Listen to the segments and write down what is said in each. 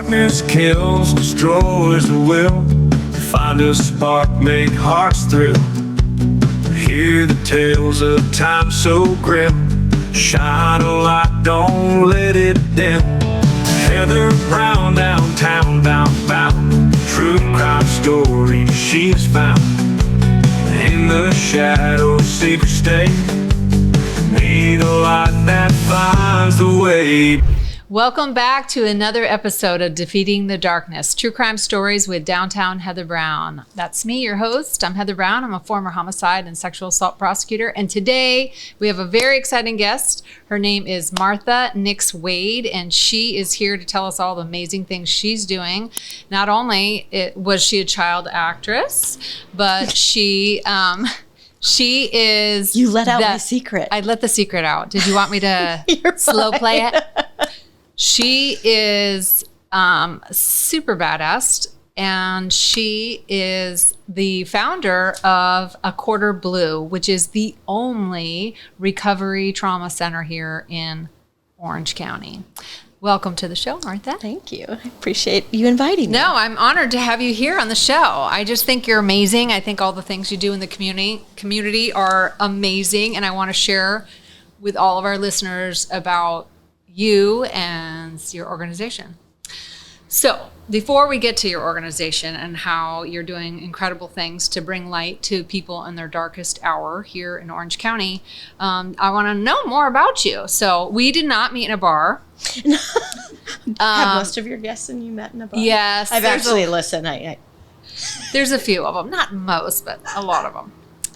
Darkness kills, destroys the will. Find a spark, make hearts thrill. Hear the tales of time so grim. Shine a light, don't let it dim. Heather Brown downtown, bound. True crime story she's found. In the shadows, secret stay. Need a light that finds the way. Welcome back to another episode of Defeating the Darkness, True Crime Stories with Downtown Heather Brown. That's me, your host. I'm Heather Brown. I'm a former homicide and sexual assault prosecutor. And today we have a very exciting guest. Her name is Martha Nix Wade, and she is here to tell us all the amazing things she's doing. Not only was she a child actress, but she is... You let out my secret. I let the secret out. Did you want me to slow play it? She is super badass, and she is the founder of AQuarterBlue, which is the only recovery trauma center here in Orange County. Welcome to the show, Martha. Thank you. I appreciate you inviting me. No, I'm honored to have you here on the show. I just think you're amazing. I think all the things you do in the community are amazing, and I want to share with all of our listeners about you and your organization. So before we get to your organization and how you're doing incredible things to bring light to people in their darkest hour here in Orange County, I want to know more about you. So we did not meet in a bar. Have most of your guests and you met in a bar? Yes. I've actually listened. There's a few of them, not most, but a lot of them.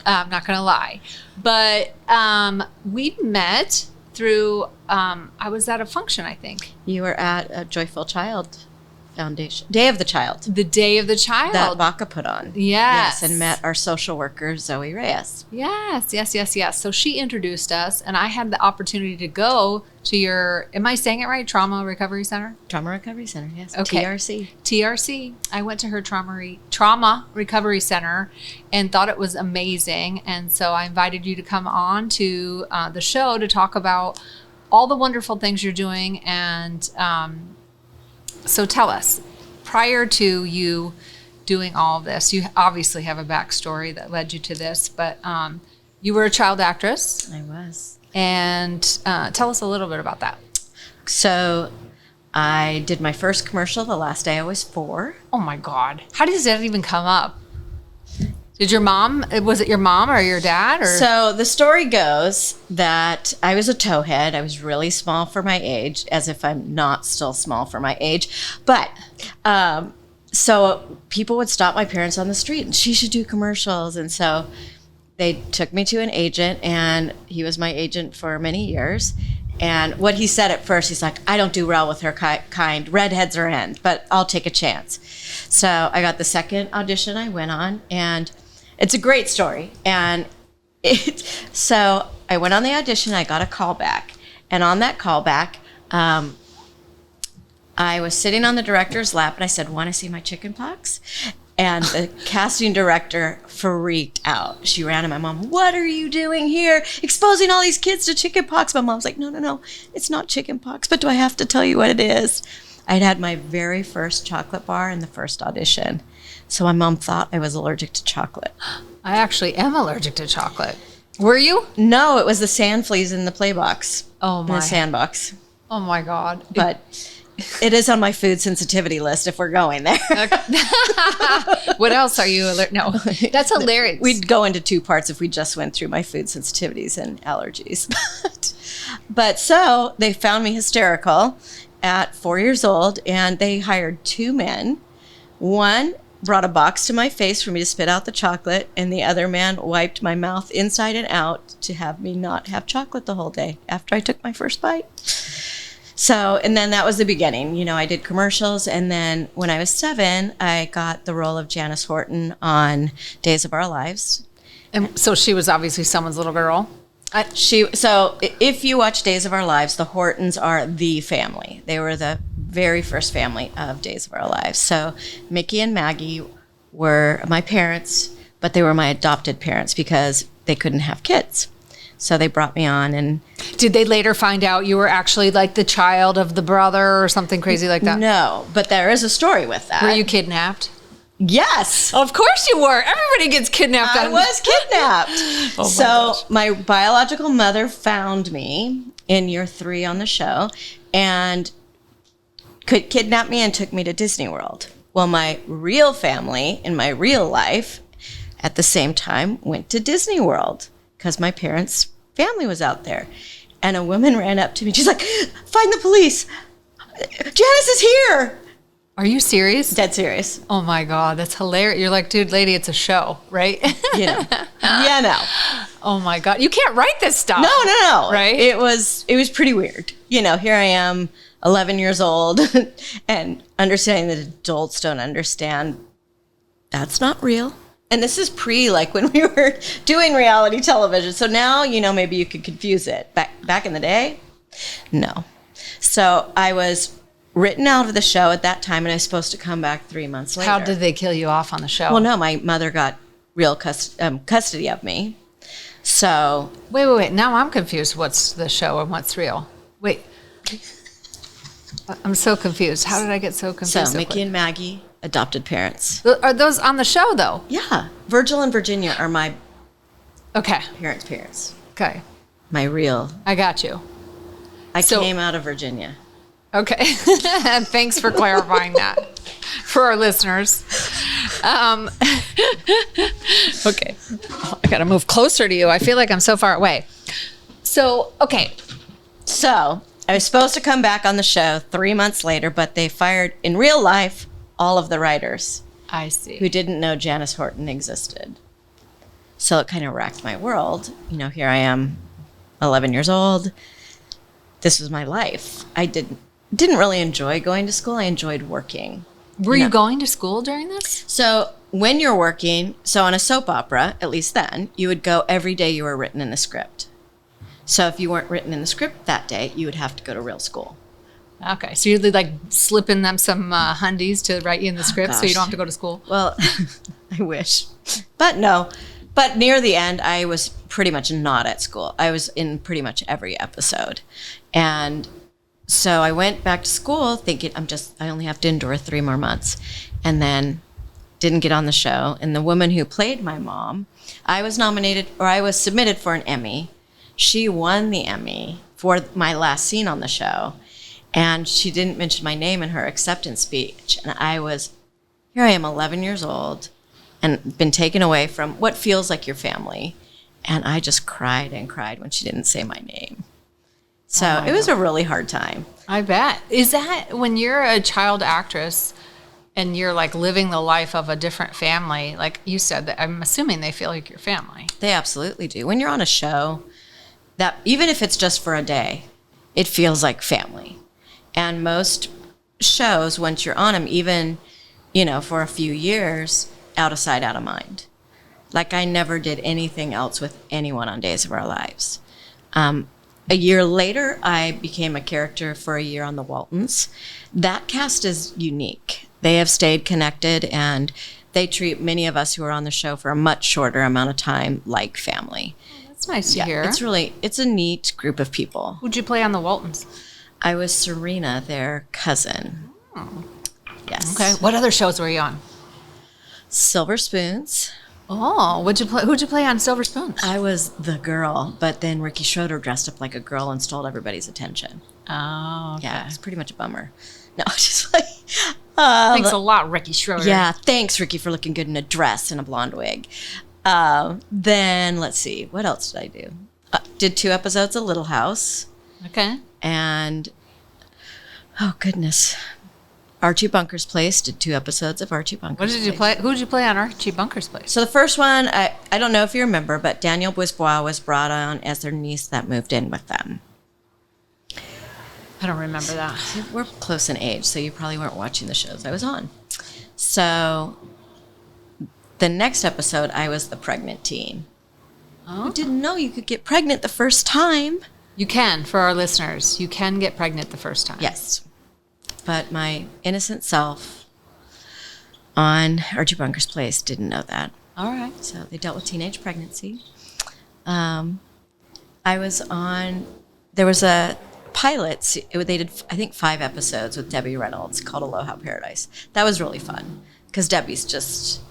I'm not going to lie. But we met through, I was at a function, I think. You were at a Joyful Child Foundation. Day of the Child. The Day of the Child. That Baca put on. Yes. Yes, and met our social worker, Zoe Reyes. Yes. So she introduced us, and I had the opportunity to go to your, am I saying it right? Trauma Recovery Center? Trauma Recovery Center, yes. Okay. TRC. I went to her Trauma Recovery Center and thought it was amazing. And so I invited you to come on to the show to talk about all the wonderful things you're doing. And so tell us, prior to you doing all of this, you obviously have a backstory that led you to this, but you were a child actress. I was. And tell us a little bit about that. So I did my first commercial the last day I was 4. Oh my God. How does that even come up? Did your mom, was it your mom or your dad? Or? So the story goes that I was a towhead. I was really small for my age, as if I'm not still small for my age. But so people would stop my parents on the street and she should do commercials. And so they took me to an agent, and he was my agent for many years. And what he said at first, he's like, I don't do well with her kind. Redheads are in, but I'll take a chance. So I got the second audition I went on, and it's a great story. And so I went on the audition, I got a call back. And on that call back, I was sitting on the director's lap, and I said, want to see my chicken pox? And the casting director freaked out. She ran to my mom, what are you doing here? Exposing all these kids to chicken pox. My mom's like, no, it's not chicken pox, but do I have to tell you what it is? I'd had my very first chocolate bar in the first audition. So my mom thought I was allergic to chocolate. I actually am allergic to chocolate. Were you? No, it was the sand fleas in the play box. Oh my. In the sandbox. Oh my God. But it is on my food sensitivity list if we're going there. What else are you allergic? No, that's hilarious. We'd go into 2 parts if we just went through my food sensitivities and allergies. But so they found me hysterical at 4 years old, and they hired 2 men. One brought a box to my face for me to spit out the chocolate, and the other man wiped my mouth inside and out to have me not have chocolate the whole day after I took my first bite. So, and then that was the beginning. You know, I did commercials, and then when I was 7, I got the role of Janice Horton on Days of Our Lives. And so she was obviously someone's little girl. So if you watch Days of Our Lives, the Hortons are the family. They were the very first family of Days of Our Lives. So Mickey and Maggie were my parents, but they were my adopted parents because they couldn't have kids. So they brought me on, and Did they later find out you were actually like the child of the brother or something crazy like that? no, but there is a story with that. Were you kidnapped? Yes. Of course you were. Everybody gets kidnapped. I was kidnapped. my So gosh. my biological mother found me in year 3 on the show and could kidnap me and took me to Disney World. Well, my real family in my real life at the same time went to Disney World because my parents' family was out there. And a woman ran up to me. She's like, find the police. Janice is here. Are you serious? Dead serious. Oh my God, that's hilarious. You're like, dude, lady, it's a show, right? You know. Yeah, no. Oh my God. You can't write this stuff. No. Right? It was pretty weird. You know, here I am, 11 years old, and understanding that adults don't understand that's not real. And this is like when we were doing reality television. So now, you know, maybe you could confuse it. Back in the day, no. So I was written out of the show at that time, and I was supposed to come back 3 months later. How did they kill you off on the show? Well, no, my mother got real custody of me. So Wait. Now I'm confused. What's the show and what's real? Wait. I'm so confused. How did I get so confused? Mickey quick? and Maggie, adopted parents. Are those on the show though? Yeah, Virgil and Virginia are my Okay. parents. Okay. My real. I got you. I So- came out of Virginia. Okay. Thanks for clarifying that for our listeners. Okay. I got to move closer to you. I feel like I'm so far away. So, okay. So I was supposed to come back on the show 3 months later, but they fired in real life all of the writers I see. who didn't know Janice Horton existed. So it kind of racked my world. You know, here I am, 11 years old. This was my life. I didn't really enjoy going to school. I enjoyed working. Were you going to school during this? So when you're working, so on a soap opera, at least then, you would go every day you were written in the script. So if you weren't written in the script that day, you would have to go to real school. Okay. So you'd like slip in them some hundies to write you in the script so you gosh. don't have to go to school? Well, I wish. But no. But near the end, I was pretty much not at school. I was in pretty much every episode. And so I went back to school thinking I only have to endure 3 more months. And then didn't get on the show. And the woman who played my mom, I was submitted for an Emmy. She won the Emmy for my last scene on the show. And she didn't mention my name in her acceptance speech. And here I am 11 years old and been taken away from what feels like your family. And I just cried and cried when she didn't say my name. So it was a really hard time. I bet. Is that when you're a child actress and you're like living the life of a different family, like you said, that I'm assuming they feel like your family. They absolutely do. When you're on a show, that even if it's just for a day, it feels like family. And most shows, once you're on them, even, you know, for a few years, out of sight, out of mind. Like I never did anything else with anyone on Days of Our Lives. A year later, I became a character for a year on the Waltons. That cast is unique. They have stayed connected, and they treat many of us who are on the show for a much shorter amount of time like family. That's nice to hear. It's a neat group of people. Who'd you play on the Waltons? I was Serena, their cousin. Yes. Okay. What other shows were you on? Silver Spoons. Oh, who'd you play on Silver Spoons? I was the girl, but then Ricky Schroeder dressed up like a girl and stole everybody's attention. Oh, okay. Yeah, it's pretty much a bummer. No, just like... Thanks a lot, Ricky Schroeder. Yeah, thanks, Ricky, for looking good in a dress and a blonde wig. Then, let's see, what else did I do? Did 2 episodes of Little House. Okay. And, oh, goodness. Archie Bunker's Place, did 2 episodes of Archie Bunker's What did you play? Who did you play on Archie Bunker's Place? So the first one, I don't know if you remember, but Danielle Boisbois was brought on as their niece that moved in with them. I don't remember that. We're close in age, so you probably weren't watching the shows I was on. So the next episode, I was the pregnant teen. Oh. I didn't know you could get pregnant the first time. You can, for our listeners. You can get pregnant the first time. Yes. But my innocent self on Archie Bunker's Place didn't know that. All right. So they dealt with teenage pregnancy. I was on, there was a pilot, they did, I think, 5 episodes with Debbie Reynolds called Aloha Paradise. That was really fun because Debbie's just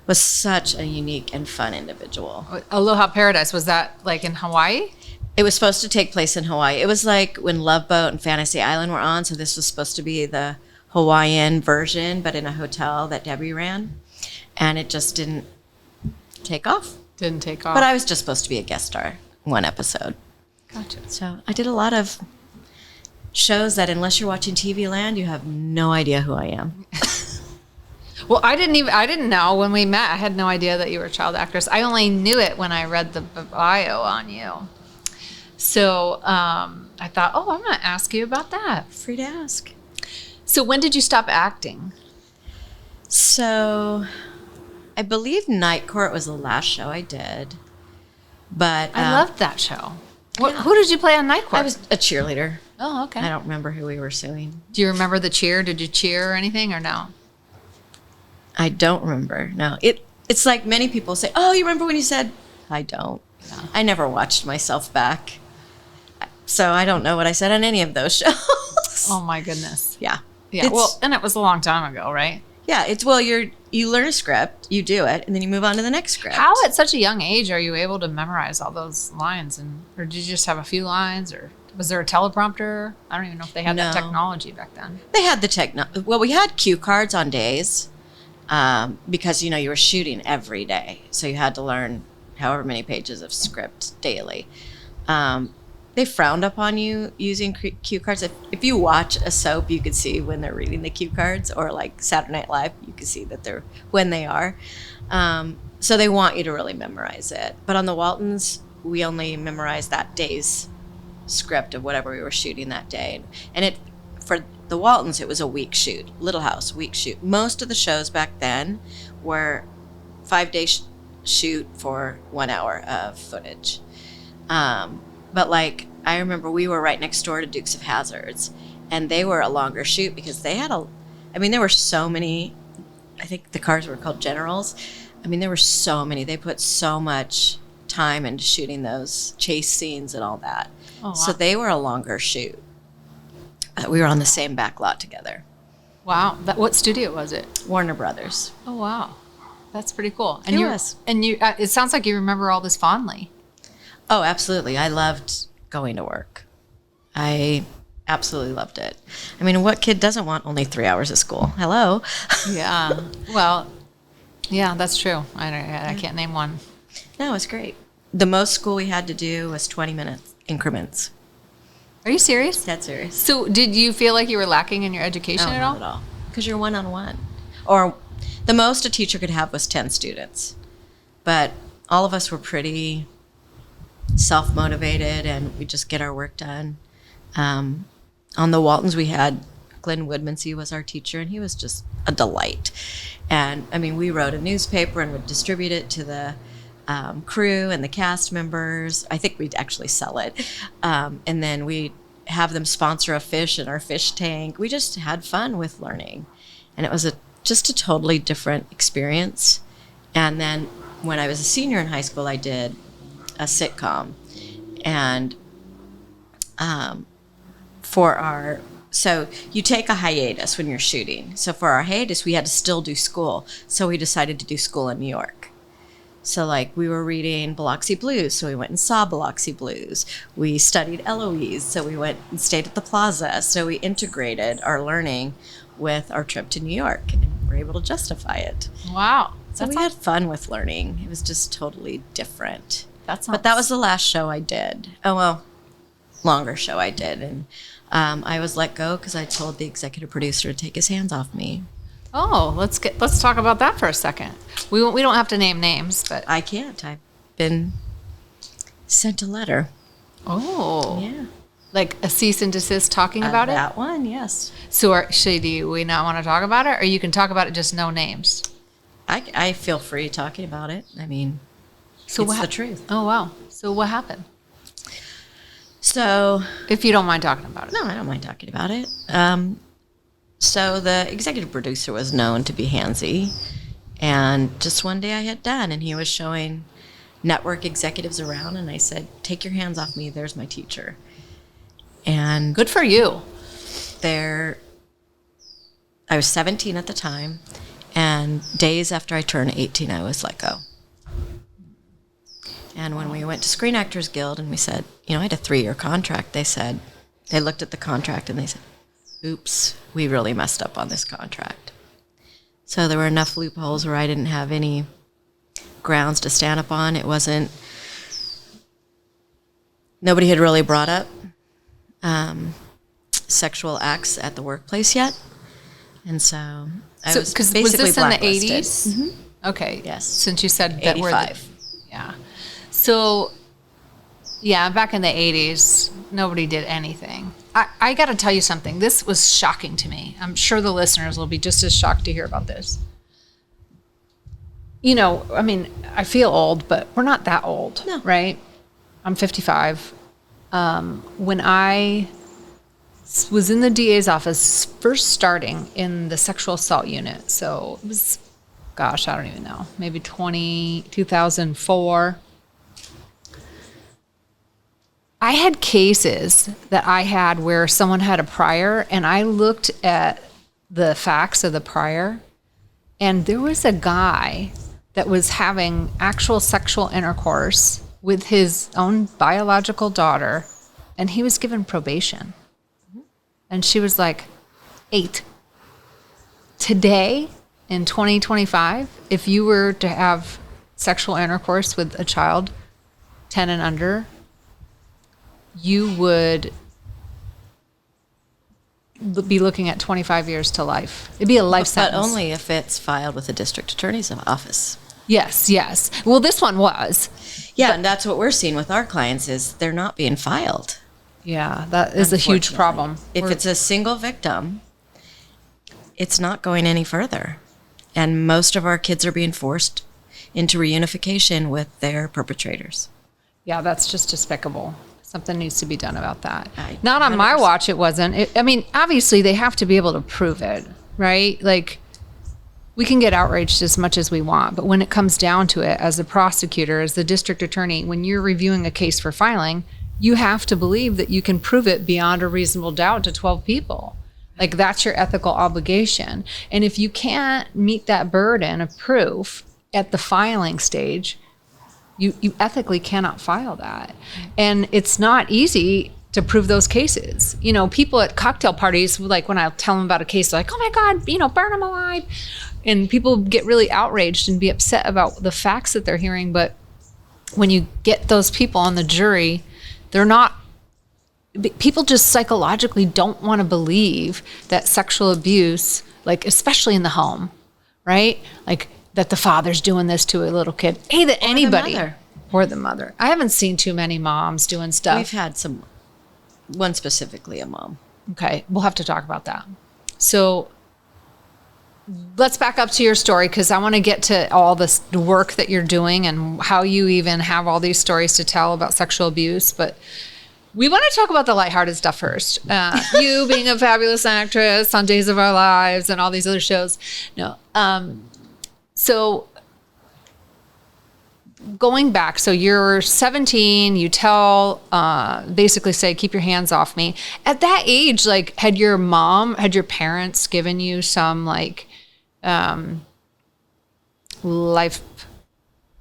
was such a unique and fun individual. Aloha Paradise, was that like in Hawaii? It was supposed to take place in Hawaii. It was like when Love Boat and Fantasy Island were on, so this was supposed to be the Hawaiian version, but in a hotel that Debbie ran, and it just didn't take off. Didn't take off. But I was just supposed to be a guest star, 1 episode. Gotcha. So I did a lot of shows that unless you're watching TV Land, you have no idea who I am. Well, I didn't know when we met. I had no idea that you were a child actress. I only knew it when I read the bio on you. So I thought, oh, I'm going to ask you about that. Free to ask. So when did you stop acting? So I believe Night Court was the last show I did. But I loved that show. Yeah. Who did you play on Night Court? I was a cheerleader. Oh, okay. I don't remember who we were suing. Do you remember the cheer? Did you cheer or anything or no? I don't remember. No. It's like many people say, oh, you remember when you said, I don't. No. I never watched myself back. So I don't know what I said on any of those shows. Oh my goodness. Yeah. Yeah. Well, and it was a long time ago, right? Yeah, it's you learn a script, you do it, and then you move on to the next script. How at such a young age are you able to memorize all those lines, or did you just have a few lines, or was there a teleprompter? I don't even know if they had that No. technology back then. They had the well, we had cue cards on days, because you were shooting every day, so you had to learn however many pages of script daily. They frowned upon you using cue cards. If you watch a soap, you could see when they're reading the cue cards, or like Saturday Night Live, you can see that they're when they are. So they want you to really memorize it. But on the Waltons, we only memorized that day's script of whatever we were shooting that day. And for the Waltons, it was a week shoot. Little House, week shoot. Most of the shows back then were 5-day shoot for 1 hour of footage. But like, I remember we were right next door to Dukes of Hazzards, and they were a longer shoot because they had there were so many, I think the cars were called Generals. There were so many. They put so much time into shooting those chase scenes and all that. Oh, wow. So they were a longer shoot. We were on the same back lot together. Wow. What studio was it? Warner Brothers. Oh, wow. That's pretty cool. And It you was. And you. It sounds like you remember all this fondly. Oh, absolutely. I loved going to work. I absolutely loved it. What kid doesn't want only 3 hours of school? Hello. Yeah. Well, yeah, that's true. I can't name one. No, it's great. The most school we had to do was 20-minute increments. Are you serious? Dead serious. So did you feel like you were lacking in your education at all? Not at all. Because you're one-on-one. Or the most a teacher could have was 10 students. But all of us were pretty self-motivated, and we just get our work done. On the Waltons, we had Glenn Woodmansey was our teacher, and he was just a delight. And we wrote a newspaper and would distribute it to the crew and the cast members. I think we'd actually sell it. And then we'd have them sponsor a fish in our fish tank. We just had fun with learning. And it was just a totally different experience. And then when I was a senior in high school, I did a sitcom. And so you take a hiatus when you're shooting. So for our hiatus, we had to still do school. So we decided to do school in New York. So like we were reading Biloxi Blues, so we went and saw Biloxi Blues. We studied Eloise, so we went and stayed at the Plaza. So we integrated our learning with our trip to New York, and we're able to justify it. Wow. So we had fun with learning. It was just totally different. But That was the last show I did. Oh, well, longer show I did. And I was let go because I told the executive producer to take his hands off me. Oh, let's talk about that for a second. We don't have to name names, but I can't. I've been sent a letter. oh, Yeah. like a cease and desist talking about it. That one, yes. So do we not want to talk about it, or you can talk about it, just no names? I feel free talking about it. So it's the truth. Oh wow. So what happened? So, If you don't mind talking about it. no, I don't mind talking about it. So the executive producer was known to be handsy. And just one day I had done, and he was showing network executives around, and I said, take your hands off me. There's my teacher. And Good for you. I was 17 at the time, and days after I turned 18, I was let go. And when we went to Screen Actors Guild and we said, I had a 3-year contract, they looked at the contract and they said, oops, we really messed up on this contract. So there were enough loopholes where I didn't have any grounds to stand up on. Nobody had really brought up sexual acts at the workplace yet. And so I was basically was this in the blacklisted. 80s? Mm-hmm. Okay. Yes. Since you said that 85. yeah. So, yeah, back in the 80s, nobody did anything. I got to tell you something. This was shocking to me. I'm sure the listeners will be just as shocked to hear about this. I feel old, but we're not that old, No. right? I'm 55. When I was in the DA's office, first starting in the sexual assault unit. So it was, I don't even know, maybe 2004. I had cases that I had where someone had a prior, and I looked at the facts of the prior, and there was a guy that was having actual sexual intercourse with his own biological daughter, and he was given probation. And she was like 8. Today, in 2025, if you were to have sexual intercourse with a child 10 and under, you would be looking at 25 years to life. It'd be a life sentence. But only if it's filed with the district attorney's office. Yes. Well, this one was. Yeah, and that's what we're seeing with our clients is they're not being filed. Yeah, that is a huge problem. If it's a single victim, it's not going any further. And most of our kids are being forced into reunification with their perpetrators. Yeah, that's just despicable. Something needs to be done about that. I- Not on my 100%. watch, it wasn't. Obviously, they have to be able to prove it, right? Like, we can get outraged as much as we want, but when it comes down to it, as a prosecutor, as the district attorney, when you're reviewing a case for filing, you have to believe that you can prove it beyond a reasonable doubt to 12 people. Like, that's your ethical obligation. And if you can't meet that burden of proof at the filing stage, you ethically cannot file that. And it's not easy to prove those cases. People at cocktail parties, like when I tell them about a case, they're like, oh my God, burn them alive. And people get really outraged and be upset about the facts that they're hearing. But when you get those people on the jury, people just psychologically don't want to believe that sexual abuse, like especially in the home, right? Like that the father's doing this to a little kid. Hey, that anybody. Or the mother. I haven't seen too many moms doing stuff. We've had one specifically a mom. Okay, we'll have to talk about that. So let's back up to your story, because I want to get to all this work that you're doing and how you even have all these stories to tell about sexual abuse. But we want to talk about the lighthearted stuff first. You being a fabulous actress on Days of Our Lives and all these other shows. No. So going back, so you're 17, you basically say, keep your hands off me. At that age, like, had your parents given you some life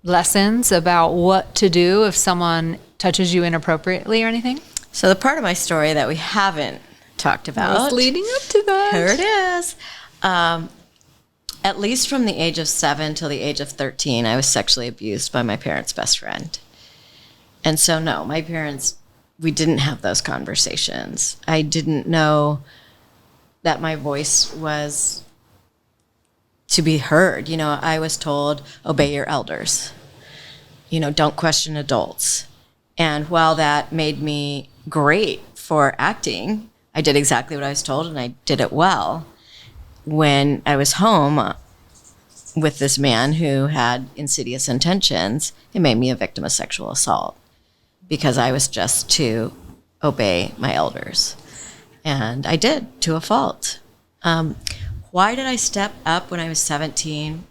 lessons about what to do if someone touches you inappropriately or anything? So the part of my story that we haven't talked about. What's leading up to that? Here it is. At least from the age of 7 till the age of 13, I was sexually abused by my parents' best friend. And so, no, my parents, we didn't have those conversations. I didn't know that my voice was to be heard. I was told, obey your elders. Don't question adults. And while that made me great for acting, I did exactly what I was told, and I did it well. When I was home with this man who had insidious intentions, it made me a victim of sexual assault because I was just to obey my elders. And I did, to a fault. Why did I step up when I was 17?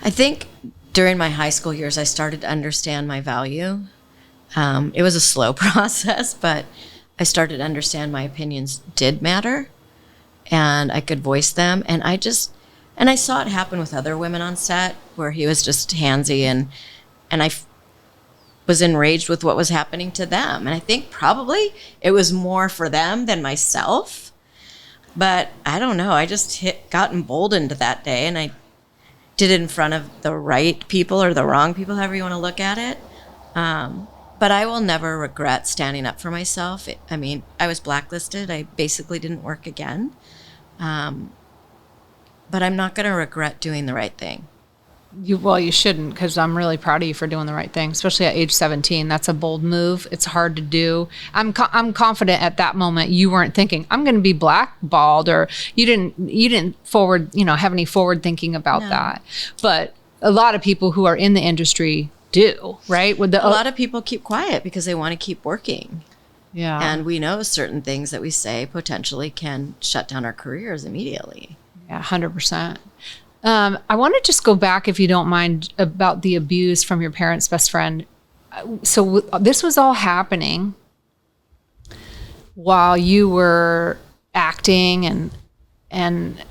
I think during my high school years, I started to understand my value. It was a slow process, but I started to understand my opinions did matter, and I could voice them. And I saw it happen with other women on set where he was just handsy, and I was enraged with what was happening to them. And I think probably it was more for them than myself. But I don't know. I just got emboldened that day, and I did it in front of the right people or the wrong people, however you want to look at it. But I will never regret standing up for myself. I mean, I was blacklisted. I basically didn't work again. But I'm not going to regret doing the right thing. You shouldn't, because I'm really proud of you for doing the right thing, especially at age 17. That's a bold move. It's hard to do. I'm confident at that moment you weren't thinking I'm going to be blackballed, or you didn't have any forward thinking about that. But a lot of people who are in the industry do, right? A lot of people keep quiet because they want to keep working. Yeah. And we know certain things that we say potentially can shut down our careers immediately. Yeah, 100%. I want to just go back, if you don't mind, about the abuse from your parents' best friend. So this was all happening while you were acting, and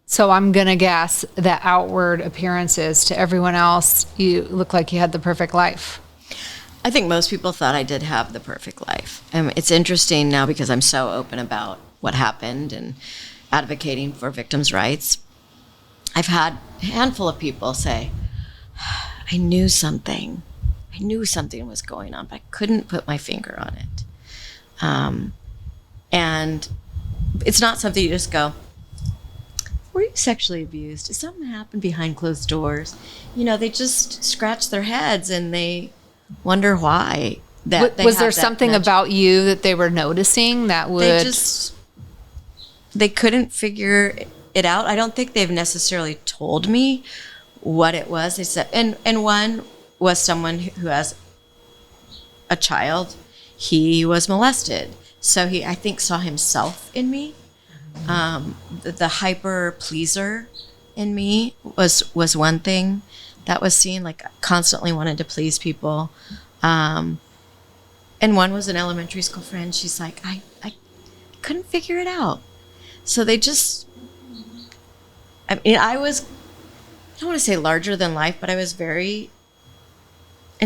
so I'm going to guess that outward appearances to everyone else, you look like you had the perfect life. I think most people thought I did have the perfect life. It's interesting now because I'm so open about what happened and advocating for victims' rights. I've had a handful of people say, I knew something was going on, but I couldn't put my finger on it. And it's not something you just go, were you sexually abused? Did something happen behind closed doors? They just scratch their heads and they wonder why. Was there something about you that they were noticing that would... They couldn't figure it out. I don't think they've necessarily told me what it was. They said, and one was someone who has a child. He was molested. So he, I think, saw himself in me. The hyper pleaser in me was one thing that was seen, like constantly wanted to please people. And one was an elementary school friend. She's like, I couldn't figure it out. So they just, I mean, I don't want to say larger than life, but I was and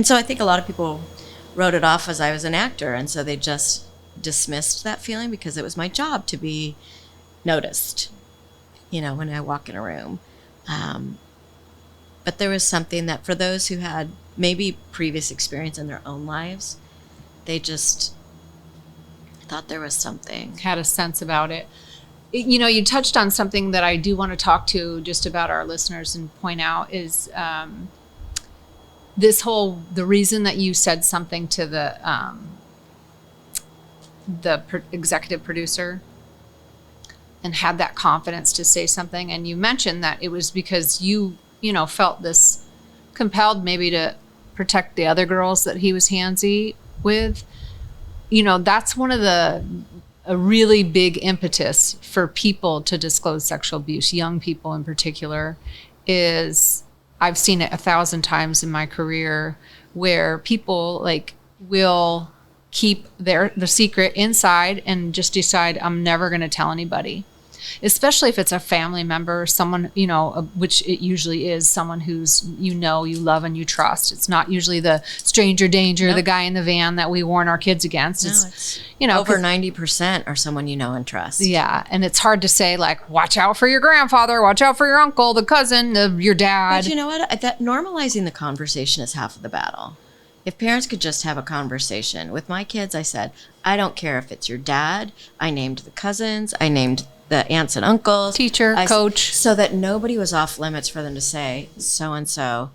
so I think a lot of people wrote it off as I was an actor. And so they just dismissed that feeling because it was my job to be noticed, when I walk in a room. But there was something that for those who had maybe previous experience in their own lives, they just thought there was something. Had a sense about it. You touched on something that I do want to talk to just about our listeners and point out is the reason that you said something to the executive producer and had that confidence to say something. And you mentioned that it was because you felt this compelled maybe to protect the other girls that he was handsy with. That's one of a really big impetus for people to disclose sexual abuse, young people in particular, is I've seen it 1,000 times in my career where people will keep the secret inside and just decide, I'm never going to tell anybody. Especially if it's a family member, someone, which it usually is someone who's, you love and you trust. It's not usually the stranger danger, the guy in the van that we warn our kids against. It's over 90% are someone you know and trust. Yeah. And it's hard to say, watch out for your grandfather, watch out for your uncle, the cousin, your dad. But you know what? That normalizing the conversation is half of the battle. If parents could just have a conversation. With my kids, I said, I don't care if it's your dad. I named the cousins. I named the aunts and uncles. Teacher, coach. So that nobody was off limits for them to say, so-and-so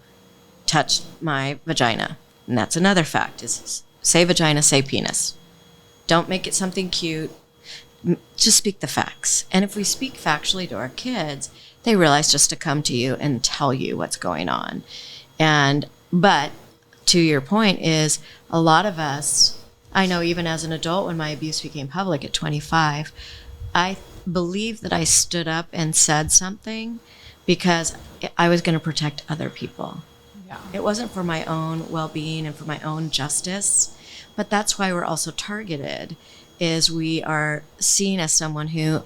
touched my vagina. And that's another fact, is say vagina, say penis. Don't make it something cute. Just speak the facts. And if we speak factually to our kids, they realize just to come to you and tell you what's going on. But to your point is, a lot of us, I know even as an adult when my abuse became public at 25, I believe that I stood up and said something because I was going to protect other people. Yeah. It wasn't for my own well-being and for my own justice, but that's why we're also targeted, is we are seen as someone who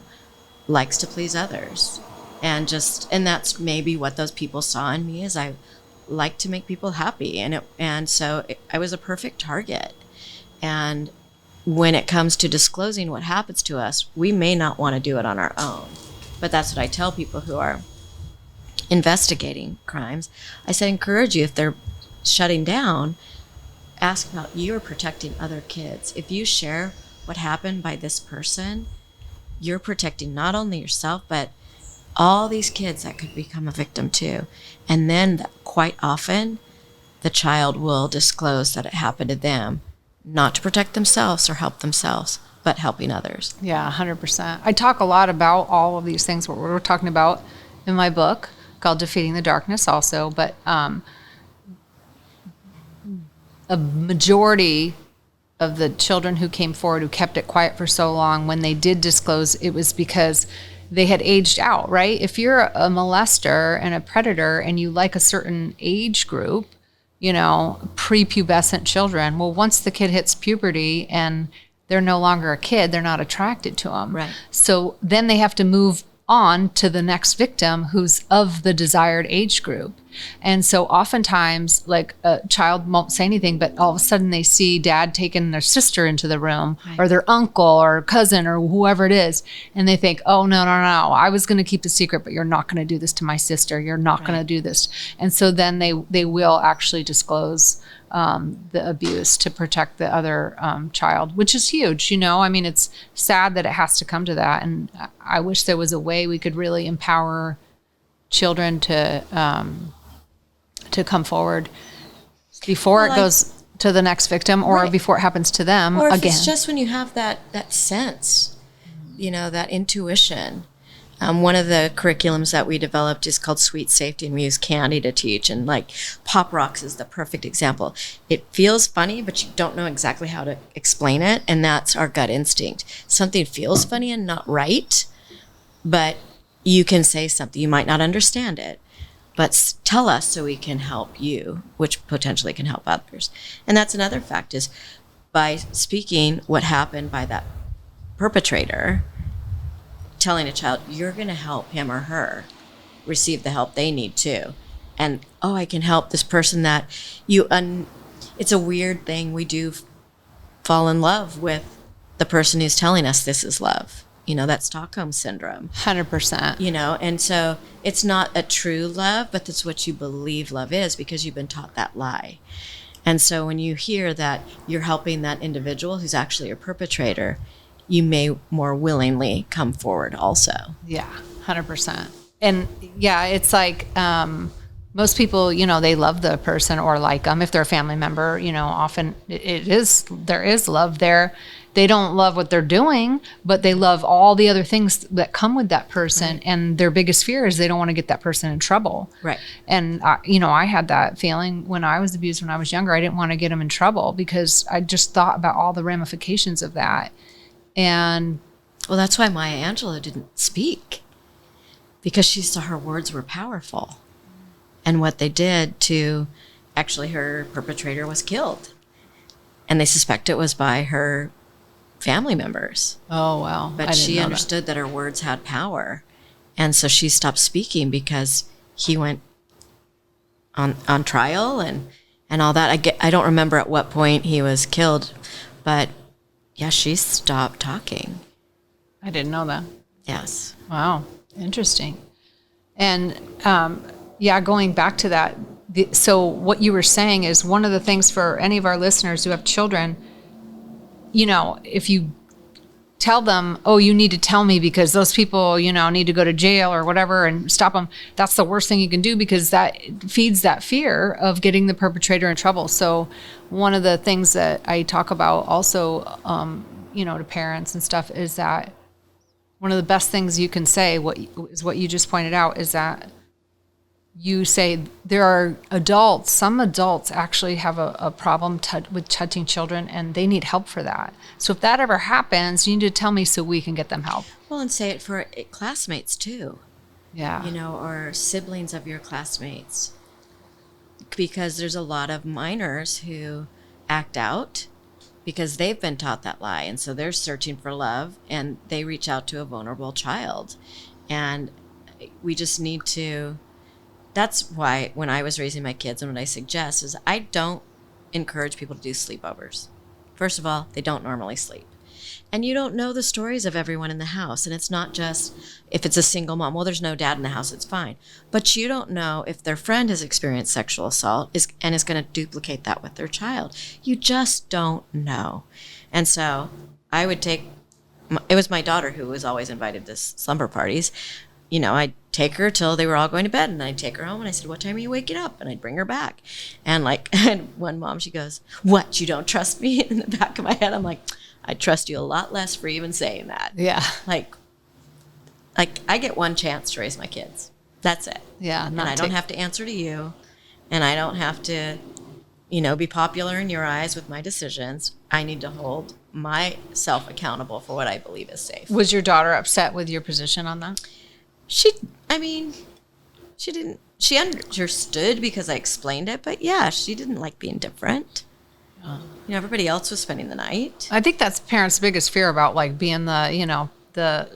likes to please others. And that's maybe what those people saw in me, is I like to make people happy. I was a perfect target. And when it comes to disclosing what happens to us, we may not want to do it on our own. But that's what I tell people who are investigating crimes. I say, encourage you, if they're shutting down, ask about you or protecting other kids. If you share what happened by this person, you're protecting not only yourself, but all these kids that could become a victim too. And then quite often, the child will disclose that it happened to them, not to protect themselves or help themselves, but helping others. Yeah, 100%. I talk a lot about all of these things, what we're talking about in my book called Defeating the Darkness also, but a majority of the children who came forward who kept it quiet for so long, when they did disclose, it was because they had aged out, right? If you're a molester and a predator and you like a certain age group, prepubescent children, well, once the kid hits puberty and they're no longer a kid, they're not attracted to them. Right. So then they have to move on to the next victim who's of the desired age group. And so oftentimes, like, a child won't say anything, but all of a sudden they see dad taking their sister into the room, right, or their uncle or cousin or whoever it is. And they think, oh, no, I was going to keep the secret, but you're not going to do this to my sister. You're not right, going to do this. And so then they will actually disclose the abuse to protect the other child, which is huge. It's sad that it has to come to that. And I wish there was a way we could really empower children to come forward before it goes to the next victim, or right, before it happens to them or if again. it's just when you have that sense, that intuition. One of the curriculums that we developed is called Sweet Safety, and we use candy to teach. And like Pop Rocks is the perfect example. It feels funny, but you don't know exactly how to explain it. And that's our gut instinct. Something feels funny and not right, but you can say something. You might not understand it, but tell us so we can help you, which potentially can help others. And that's another fact, is by speaking what happened by that perpetrator, telling a child, you're going to help him or her receive the help they need too. And, I can help this person that it's a weird thing. We do fall in love with the person who's telling us this is love. That Stockholm syndrome. 100%. And so it's not a true love, but that's what you believe love is, because you've been taught that lie. And so when you hear that you're helping that individual who's actually a perpetrator, you may more willingly come forward also. Yeah, 100%. And yeah, it's like most people, they love the person or like them if they're a family member. Often there is love there. They don't love what they're doing, but they love all the other things that come with that person. Right. And their biggest fear is they don't want to get that person in trouble. Right. And, I had that feeling when I was abused when I was younger. I didn't want to get them in trouble because I just thought about all the ramifications of that. And well, that's why Maya Angelou didn't speak, because she saw her words were powerful. And what they did to, actually, her perpetrator was killed. And they suspect it was by her family members. Oh, wow. But she understood that her words had power. And so she stopped speaking because he went on trial and all that. I don't remember at what point he was killed, but yeah, she stopped talking. I didn't know that. Yes. Wow. Interesting. And going back to that, so what you were saying is one of the things for any of our listeners who have children, if you tell them, you need to tell me because those people, need to go to jail or whatever and stop them, that's the worst thing you can do, because that feeds that fear of getting the perpetrator in trouble. So one of the things that I talk about also, to parents and stuff, is that one of the best things you can say, what you just pointed out, is that you say there are adults, some adults actually have a problem with touching children, and they need help for that. So if that ever happens, you need to tell me so we can get them help. Well, and say it for classmates too. Yeah. you know, or siblings of your classmates. Because there's a lot of minors who act out because they've been taught that lie. And so they're searching for love and they reach out to a vulnerable child. And we just need to, that's why when I was raising my kids and what I suggest is I don't encourage people to do sleepovers. First of all, they don't normally sleep. And you don't know the stories of everyone in the house. And it's not just if it's a single mom, well, there's no dad in the house, it's fine. But you don't know if their friend has experienced sexual assault and is going to duplicate that with their child. You just don't know. And so I would take, it was my daughter who was always invited to slumber parties. You know, I'd take her till they were all going to bed, and I'd take her home, and I said, what time are you waking up? And I'd bring her back. And like, and one mom, she goes, what, you don't trust me? In the back of my head, I'm like, I trust you a lot less for even saying that. Yeah. Like I get one chance to raise my kids. That's it. Yeah. And I don't have to answer to you, and I don't have to, you know, be popular in your eyes with my decisions. I need to hold myself accountable for what I believe is safe. Was your daughter upset with your position on that? She understood because I explained it, but yeah, she didn't like being different. You know, everybody else was spending the night. I think that's parents' biggest fear about like being the, you know, the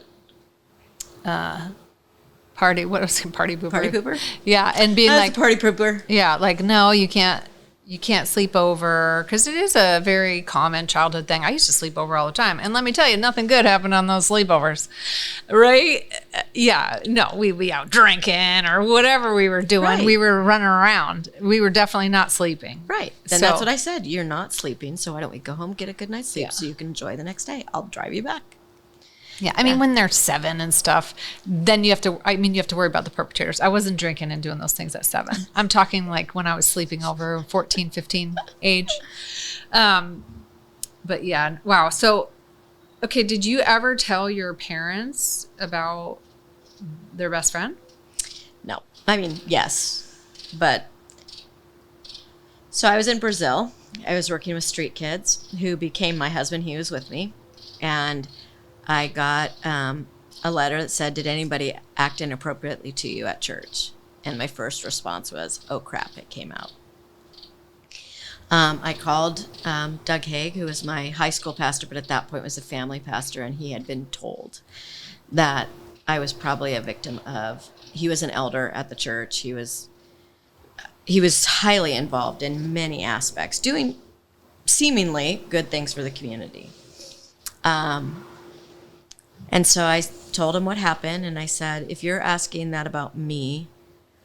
party, what was it, party pooper? Party pooper? Yeah, and being like, party pooper. yeah, like, no, you can't sleep over, because it is a very common childhood thing. I used to sleep over all the time, and let me tell you, nothing good happened on those sleepovers, right? Yeah, no, we out drinking or whatever we were doing. Right. We were running around. We were definitely not sleeping. Right. Then So- that's what I said. You're not sleeping, so why don't we go home, get a good night's sleep Yeah. so you can enjoy the next day? I'll drive you back. Yeah, I mean, when they're 7 and stuff, then you have to worry about the perpetrators. I wasn't drinking and doing those things at 7. I'm talking like when I was sleeping over 14, 15 age. But yeah, wow. So, okay, did you ever tell your parents about their best friend? No. I mean, yes. But so I was in Brazil. I was working with street kids who became my husband. He was with me. And I got a letter that said, did anybody act inappropriately to you at church? And my first response was, oh crap, it came out. I called Doug Haig, who was my high school pastor, but at that point was a family pastor, and he had been told that I was probably a victim of, he was an elder at the church. He was highly involved in many aspects, doing seemingly good things for the community. And so I told him what happened, and I said, if you're asking that about me,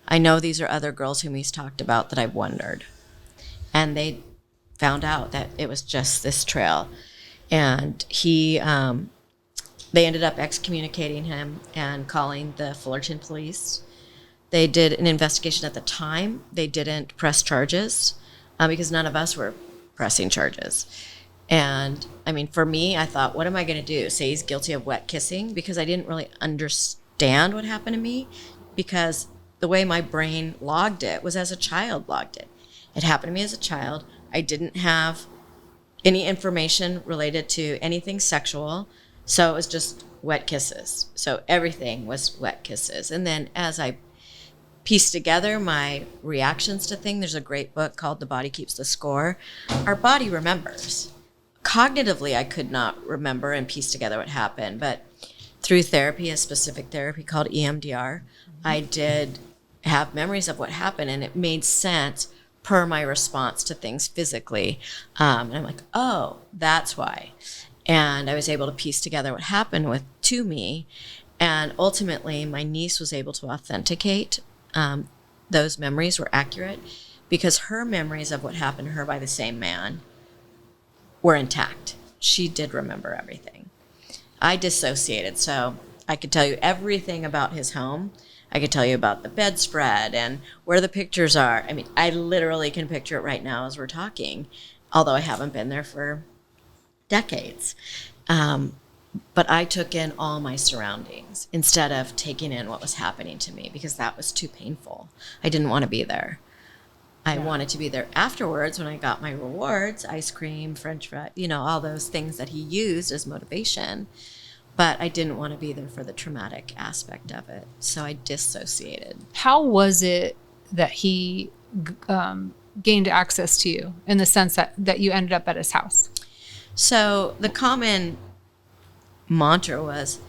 I know these are other girls whom he's talked about that I've wondered. And they found out that it was just this trail. And they ended up excommunicating him and calling the Fullerton police. They did an investigation at the time. They didn't press charges because none of us were pressing charges. And I mean, for me, I thought, what am I going to do? Say he's guilty of wet kissing? Because I didn't really understand what happened to me, because the way my brain logged it was as a child logged it. It happened to me as a child. I didn't have any information related to anything sexual. So it was just wet kisses. So everything was wet kisses. And then as I pieced together my reactions to things, there's a great book called The Body Keeps the Score. Our body remembers. Cognitively, I could not remember and piece together what happened, but through therapy, a specific therapy called EMDR, I did have memories of what happened, and it made sense per my response to things physically. And I'm like, oh, that's why. And I was able to piece together what happened to me, and ultimately, my niece was able to authenticate those memories were accurate, because her memories of what happened to her by the same man were intact. She did remember everything. I dissociated, so I could tell you everything about his home. I could tell you about the bedspread and where the pictures are. I mean, I literally can picture it right now as we're talking, although I haven't been there for decades. But I took in all my surroundings instead of taking in what was happening to me, because that was too painful. I didn't want to be there. I wanted to be there afterwards when I got my rewards, ice cream, French fries, all those things that he used as motivation. but I didn't want to be there for the traumatic aspect of it. So I dissociated. How was it that he gained access to you in the sense that you ended up at his house? So the common mantra was,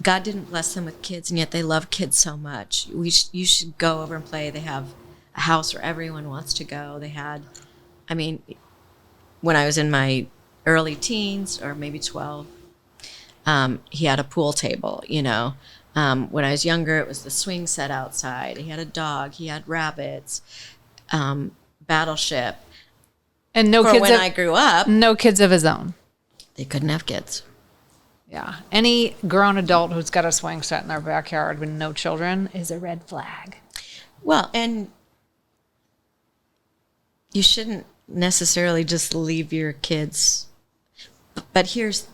God didn't bless them with kids, and yet they love kids so much. You should go over and play. They have a house where everyone wants to go. They had, I mean, when I was in my early teens, or maybe 12, he had a pool table, you know. When I was younger, it was the swing set outside. He had a dog. He had rabbits, Battleship. And no For kids when I grew up, no kids of his own. they couldn't have kids. Yeah. Any grown adult who's got a swing set in their backyard with no children is a red flag. Well, and you shouldn't necessarily just leave your kids. But here's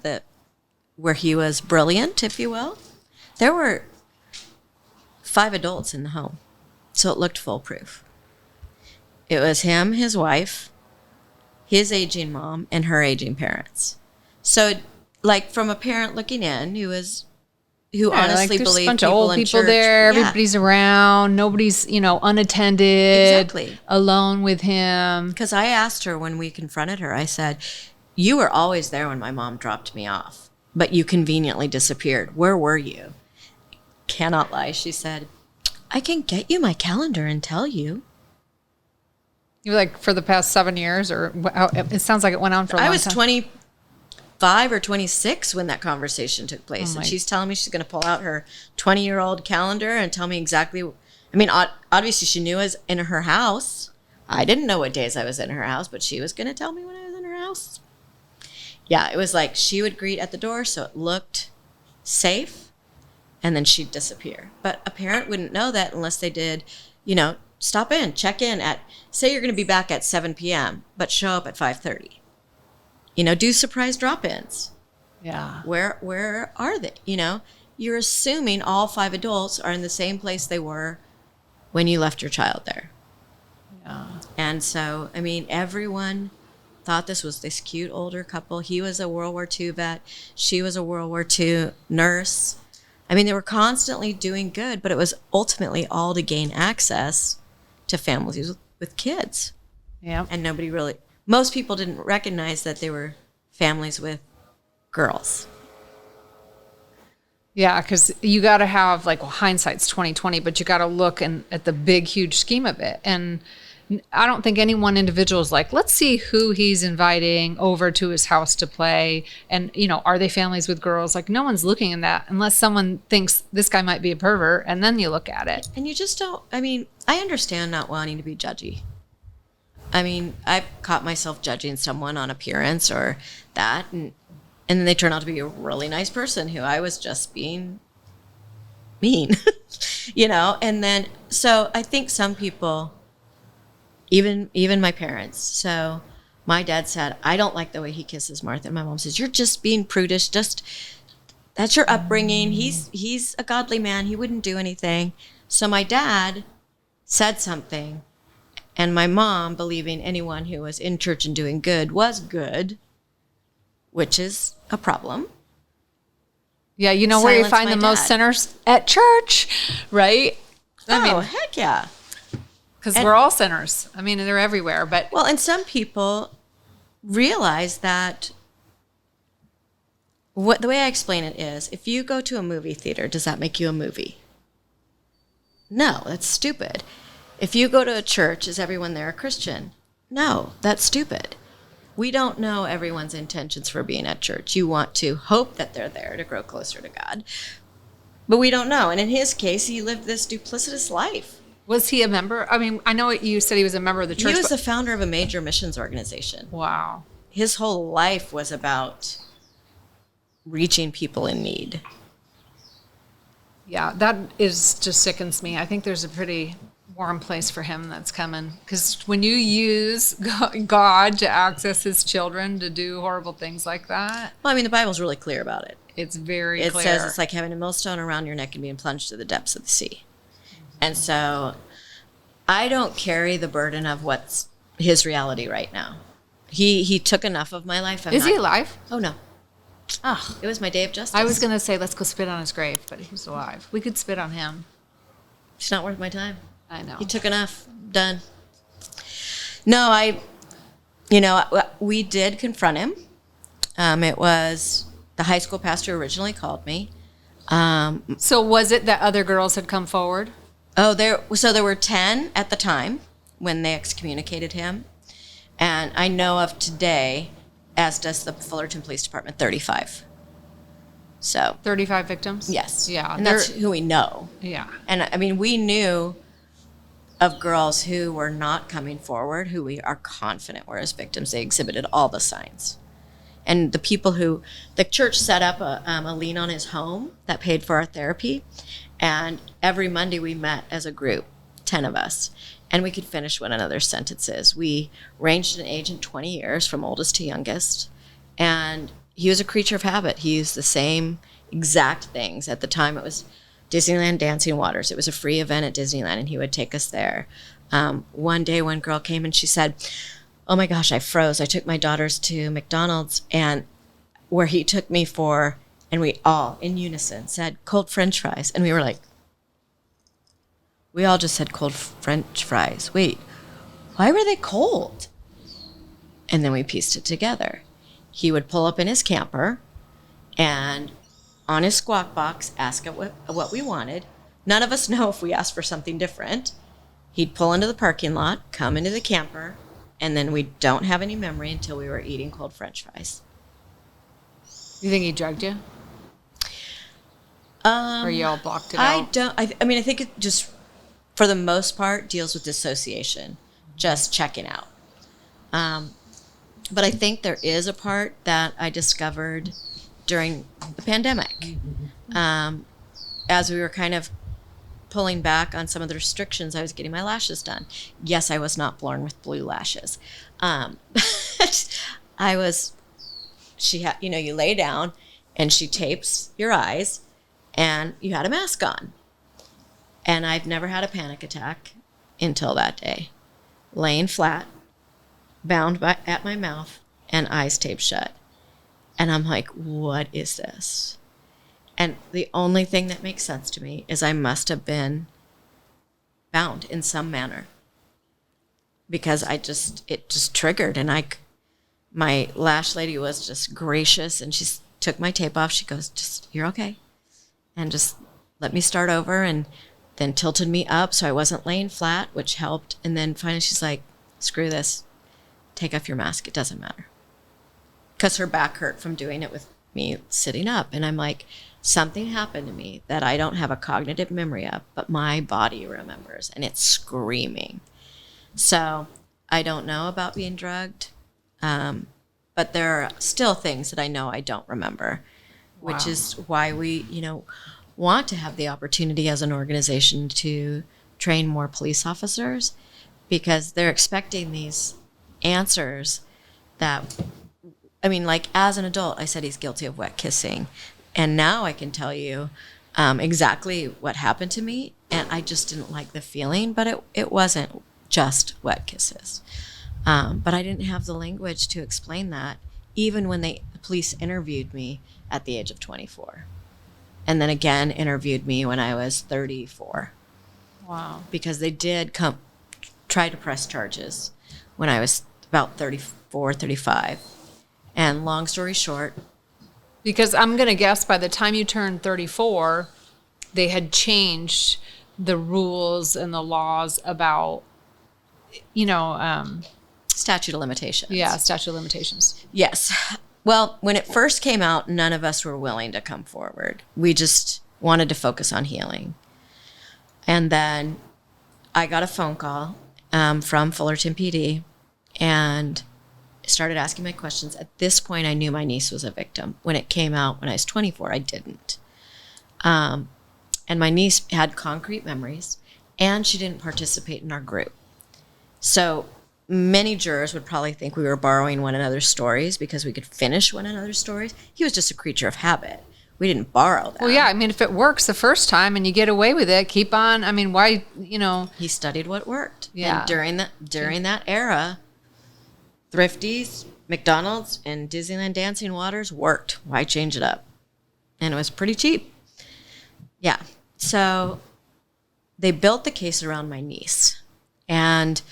where he was brilliant, if you will. There were 5 adults in the home, so it looked foolproof. It was him, his wife, his aging mom, and her aging parents. So, like, from a parent looking in, who honestly there's believed a bunch of people old in people church, there. yeah. Everybody's around. Nobody's, unattended. Exactly. Alone with him. Because I asked her when we confronted her, I said, you were always there when my mom dropped me off, but you conveniently disappeared. Where were you? Cannot lie. She said, I can get you my calendar and tell you. You were like, for the past 7 years, or it sounds like it went on for a long I time. was 25 or 26 when that conversation took place. Oh And she's telling me she's going to pull out her 20-year-old calendar and tell me exactly. I mean, obviously she knew I was in her house. I didn't know what days I was in her house, but she was going to tell me when I was in her house. Yeah, it was like she would greet at the door, so it looked safe, and then she'd disappear. But a parent wouldn't know that unless they did, stop in, check in at, say you're going to be back at 7 p.m., but show up at 5:30. Do surprise drop-ins. Yeah. Where are they? You're assuming all 5 adults are in the same place they were when you left your child there. Yeah. And so, I mean, everyone thought this was this cute older couple. He was a World War II vet. She was a World War II nurse. I mean, they were constantly doing good, but it was ultimately all to gain access to families with kids. Yeah. And most people didn't recognize that they were families with girls. Yeah, because you got to have, hindsight's 20/20, but you got to look at the big, huge scheme of it. And I don't think any one individual is like, let's see who he's inviting over to his house to play. And, are they families with girls? Like, no one's looking at that unless someone thinks this guy might be a pervert, and then you look at it. And you just don't, I understand not wanting to be judgy. I've caught myself judging someone on appearance or that, and then they turn out to be a really nice person who I was just being mean, and then, so I think some people, even my parents. So my dad said, I don't like the way he kisses Martha. And my mom says, you're just being prudish. That's your upbringing. He's a godly man. He wouldn't do anything. So my dad said something, and my mom, believing anyone who was in church and doing good was good, which is a problem. Yeah, where you Silence find my the most dad. sinners? At church, right? Heck yeah. Because we're all sinners. They're everywhere. But Well, and some people realize that the way I explain it is, if you go to a movie theater, does that make you a movie? No, that's stupid. If you go to a church, is everyone there a Christian? No, that's stupid. We don't know everyone's intentions for being at church. You want to hope that they're there to grow closer to God. But we don't know. And in his case, he lived this duplicitous life. was he a member? I know you said he was a member of the church. He was the founder of a major missions organization. Wow. His whole life was about reaching people in need. Yeah, that just sickens me. I think there's a pretty warm place for him that's coming. Because when you use God to access his children to do horrible things like that, Well, the Bible's really clear about it. it's very It clear. says it's like having a millstone around your neck and being plunged to the depths of the sea. And so I don't carry the burden of what's his reality right now. He took enough of my life. Is he alive? Oh, no. Oh, it was my day of justice. I was going to say, let's go spit on his grave, but he's alive. We could spit on him. It's not worth my time. I know. He took enough. Done. No, we did confront him. It was the high school pastor originally called me. So was it that other girls had come forward? There were 10 at the time when they excommunicated him. And I know of today, as does the Fullerton Police Department, 35. So 35 victims? yes. Yeah. And that's who we know. Yeah. And I mean, we knew of girls who were not coming forward, who we are confident were as victims. They exhibited all the signs. And the people the church set up a lien on his home that paid for our therapy. And every Monday we met as a group, 10 of us, and we could finish one another's sentences. We ranged in age in 20 years from oldest to youngest. And he was a creature of habit. He used the same exact things. At the time, it was Disneyland Dancing Waters. It was a free event at Disneyland, and he would take us there. One day, one girl came and she said, "Oh my gosh, I froze. I took my daughters to McDonald's, and where he took me for," and we all in unison said, "cold French fries." And we were like, we all just said cold French fries. Wait, why were they cold? And then we pieced it together. He would pull up in his camper and on his squawk box ask what we wanted. None of us know if we asked for something different. He'd pull into the parking lot, come into the camper, and then we don't have any memory until we were eating cold French fries. You think he drugged you? Or you all blocked it out? I mean, I think it just, for the most part, deals with dissociation, just checking out. But I think there is a part that I discovered during the pandemic. As we were kind of pulling back on some of the restrictions, I was getting my lashes done. Yes, I was not born with blue lashes. You lay down and she tapes your eyes and you had a mask on. And I've never had a panic attack until that day. Laying flat, bound at my mouth, and eyes taped shut. And I'm like, what is this? And the only thing that makes sense to me is I must have been bound in some manner. Because it just triggered. And my lash lady was just gracious, and she took my tape off. She goes, "You're okay." And just let me start over, and then tilted me up so I wasn't laying flat, which helped. And then finally she's like, "Screw this. Take off your mask. It doesn't matter." Because her back hurt from doing it with me sitting up. And I'm like, something happened to me that I don't have a cognitive memory of, but my body remembers, and it's screaming. So I don't know about being drugged, but there are still things that I know I don't remember, which is why we, want to have the opportunity as an organization to train more police officers, because they're expecting these answers that, as an adult, I said he's guilty of wet kissing. And now I can tell you exactly what happened to me. And I just didn't like the feeling, but it wasn't just wet kisses. But I didn't have the language to explain that, even when the police interviewed me at the age of 24. And then again interviewed me when I was 34. Wow. Because they did try to press charges when I was about 34, 35. And long story short. Because I'm going to guess by the time you turned 34, they had changed the rules and the laws about, statute of limitations. Yeah, statute of limitations. Yes. Well, when it first came out, none of us were willing to come forward. We just wanted to focus on healing. And then I got a phone call from Fullerton PD and started asking my questions. At this point, I knew my niece was a victim. When it came out when I was 24, I didn't. And my niece had concrete memories, and she didn't participate in our group. So many jurors would probably think we were borrowing one another's stories because we could finish one another's stories. He was just a creature of habit. We didn't borrow that. Well, yeah, if it works the first time and you get away with it, keep on. Why, He studied what worked. Yeah. And during that era, thrifties, McDonald's and Disneyland Dancing Waters worked. Why change it up? And it was pretty cheap. Yeah. So they built the case around my niece. And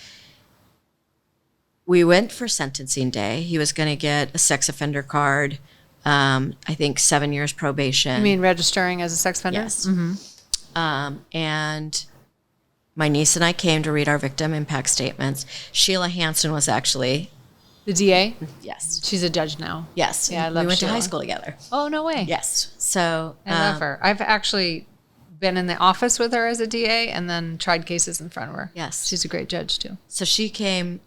we went for sentencing day. He was going to get a sex offender card, I think 7 years probation. You mean registering as a sex offender? Yes. And my niece and I came to read our victim impact statements. Sheila Hansen was actually... The DA? Yes. She's a judge now. Yes. Yeah, I love We went Sheila. to high school together. Oh, no way. Yes. So... I love her. I've actually been in the office with her as a DA and then tried cases in front of her. Yes. She's a great judge, too. So she came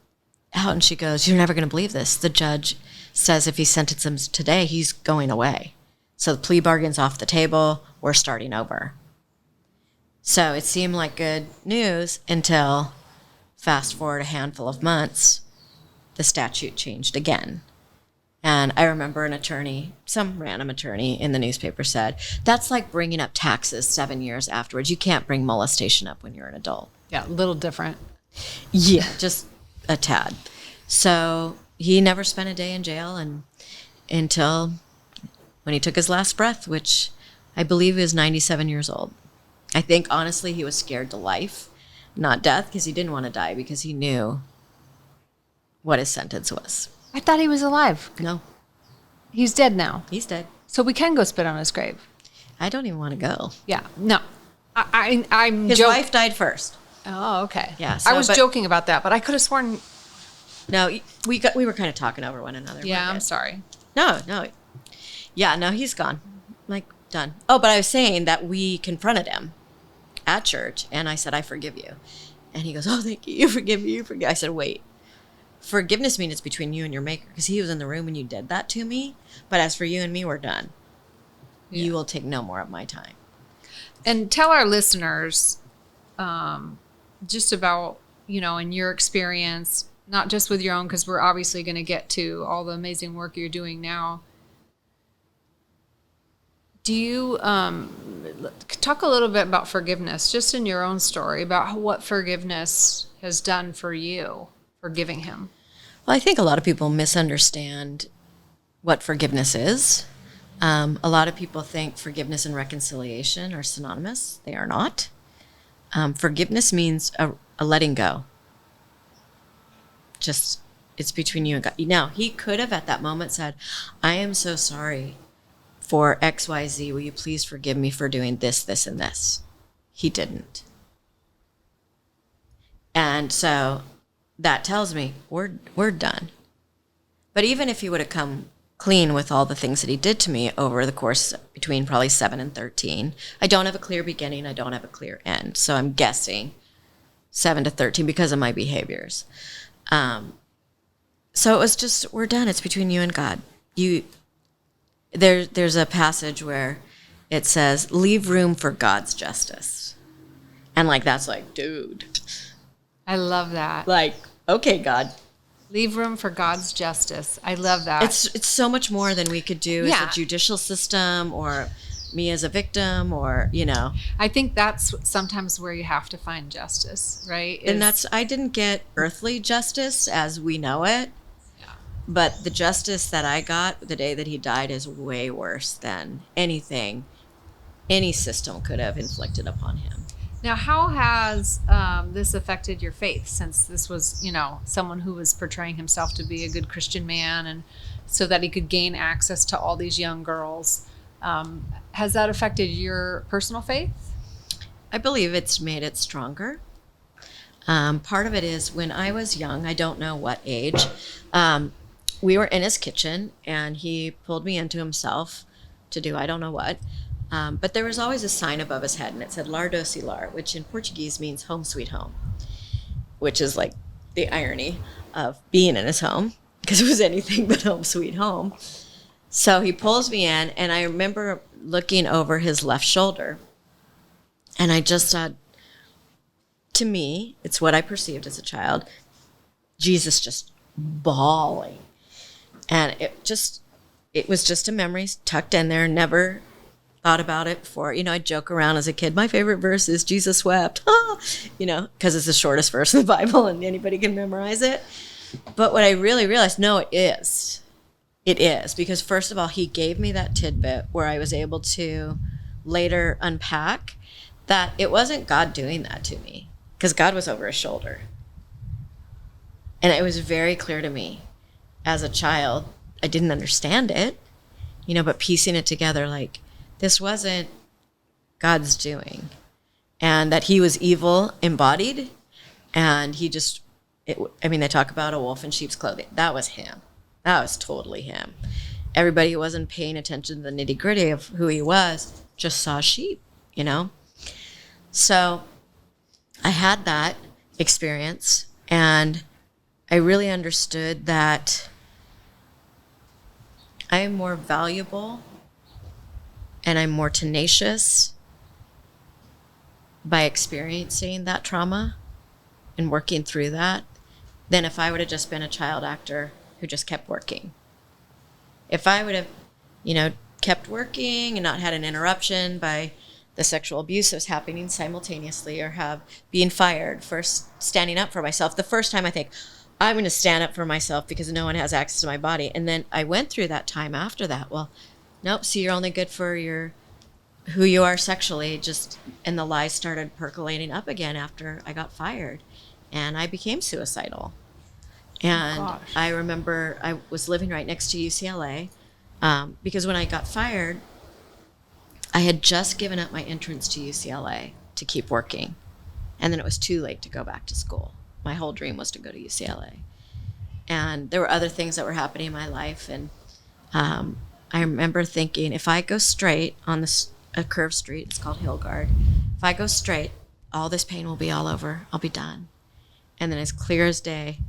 out and she goes, "You're never going to believe this. The judge says if he sentences him today, he's going away. So the plea bargain's off the table. We're starting over." So it seemed like good news until, fast forward a handful of months, the statute changed again. And I remember an attorney, some random attorney in the newspaper said, "That's like bringing up taxes 7 years afterwards. You can't bring molestation up when you're an adult." Yeah, a little different. Yeah, just a tad. So he never spent a day in jail until when he took his last breath, which I believe is 97 years old. I think, honestly, he was scared to life, not death, because he didn't want to die because he knew what his sentence was. I thought he was alive. No, He's dead now. he's dead. So we can go spit on his grave. I don't even want to go. Yeah. No. I'm His joking. wife died first. Oh, okay. Yeah, I was but- joking about that, but I could have sworn. No, we were kind of talking over one another. Yeah, We're I'm good. sorry. No. Yeah, no, he's gone. Like, done. Oh, but I was saying that we confronted him at church, and I said, "I forgive you." And he goes, "Oh, thank you. You forgive me. You forgive." I said, "Wait. Forgiveness means it's between you and your maker, because he was in the room when you did that to me. But as for you and me, we're done. Yeah. You will take no more of my time." And tell our listeners just about, in your experience, not just with your own, because we're obviously going to get to all the amazing work you're doing now. Do you talk a little bit about forgiveness, just in your own story, about what forgiveness has done for you, forgiving him? Well, I think a lot of people misunderstand what forgiveness is. A lot of people think forgiveness and reconciliation are synonymous. They are not. Forgiveness means a letting go. Just, it's between you and God. Now, he could have at that moment said, "I am so sorry for XYZ. Will you please forgive me for doing this, this, and this?" He didn't. And so that tells me we're done. But even if he would have come clean with all the things that he did to me over the course between probably 7 and 13, I don't have a clear beginning. I don't have a clear end. So I'm guessing 7 to 13 because of my behaviors. So it was just, we're done. It's between you and God. There's a passage where it says, "Leave room for God's justice." And that's like, dude. I love that. Like, okay, God. Leave room for God's justice. I love that. It's so much more than we could do Yeah. as a judicial system or me as a victim or, I think that's sometimes where you have to find justice, right? And I didn't get earthly justice as we know it. Yeah. But the justice that I got the day that he died is way worse than anything any system could have inflicted upon him. Now, how has this affected your faith, since this was, someone who was portraying himself to be a good Christian man, and so that he could gain access to all these young girls? Has that affected your personal faith? I believe it's made it stronger. Part of it is when I was young, I don't know what age, we were in his kitchen and he pulled me into himself to do I don't know what. But there was always a sign above his head and it said Lar Doce Lar, which in Portuguese means home sweet home, which is like the irony of being in his home because it was anything but home sweet home. So he pulls me in and I remember looking over his left shoulder and I just thought, to me, it's what I perceived as a child, Jesus just bawling. And it was just a memory tucked in there, never thought about it before. I joke around as a kid. My favorite verse is Jesus wept, because it's the shortest verse in the Bible and anybody can memorize it. But what I really realized, no, it is. It is. Because first of all, he gave me that tidbit where I was able to later unpack that it wasn't God doing that to me, because God was over his shoulder. And it was very clear to me as a child. I didn't understand it, but piecing it together, like, this wasn't God's doing. And that he was evil embodied. And he just, they talk about a wolf in sheep's clothing. That was him. That was totally him. Everybody who wasn't paying attention to the nitty gritty of who he was just saw sheep, So I had that experience, and I really understood that I am more valuable and I'm more tenacious by experiencing that trauma and working through that than if I would have just been a child actor who just kept working. If I would have, kept working and not had an interruption by the sexual abuse that was happening simultaneously, or being fired for standing up for myself. The first time I think, I'm going to stand up for myself because no one has access to my body. And then I went through that time after that. Well, nope, so you're only good for who you are sexually. And the lies started percolating up again after I got fired. And I became suicidal. And I remember I was living right next to UCLA because when I got fired, I had just given up my entrance to UCLA to keep working. And then it was too late to go back to school. My whole dream was to go to UCLA. And there were other things that were happening in my life. And I remember thinking, if I go straight on a curved street, it's called Hillgard, if I go straight, all this pain will be all over. I'll be done. And then as clear as day,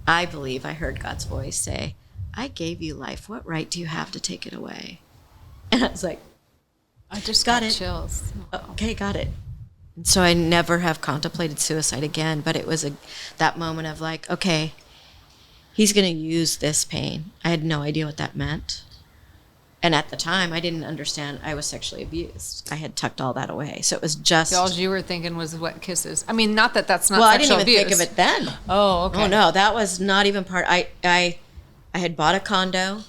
I believe I heard God's voice say, I gave you life. What right do you have to take it away? And I was like, I just got got it. chills. Okay, got it. And so I never have contemplated suicide again, but it was that moment of like, okay, he's going to use this pain. I had no idea what that meant. And at the time, I didn't understand I was sexually abused. I had tucked all that away. So it was just... All you were thinking was wet kisses. I mean, not that that's not well, sexual I didn't even abuse. think of it then. Oh, okay. Oh, no, that was not even part... I had bought a condo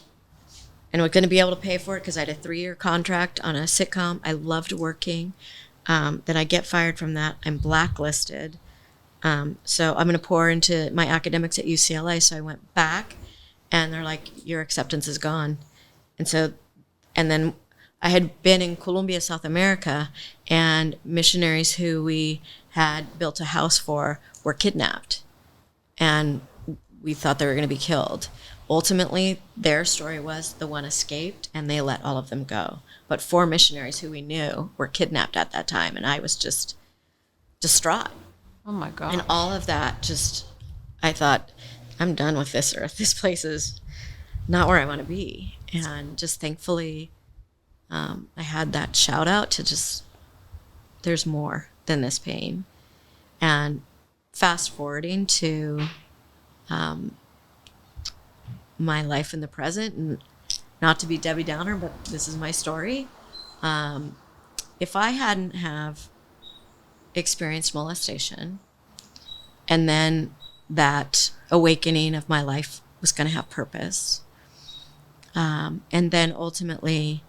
and was going to be able to pay for it because I had a 3-year contract on a sitcom. I loved working. Then I get fired from that. I'm blacklisted. So I'm going to pour into my academics at UCLA. So I went back, and they're like, your acceptance is gone. And then I had been in Colombia, South America, and missionaries who we had built a house for were kidnapped. And we thought they were going to be killed. Ultimately, their story was the one escaped, and they let all of them go. But 4 missionaries who we knew were kidnapped at that time, and I was just distraught. Oh, my God. And all of that I thought, I'm done with this earth. This place is not where I want to be. And just thankfully, I had that shout out to there's more than this pain. And fast forwarding to my life in the present, and not to be Debbie Downer, but this is my story. If I hadn't have experienced molestation, and then that awakening of my life was going to have purpose, and then ultimately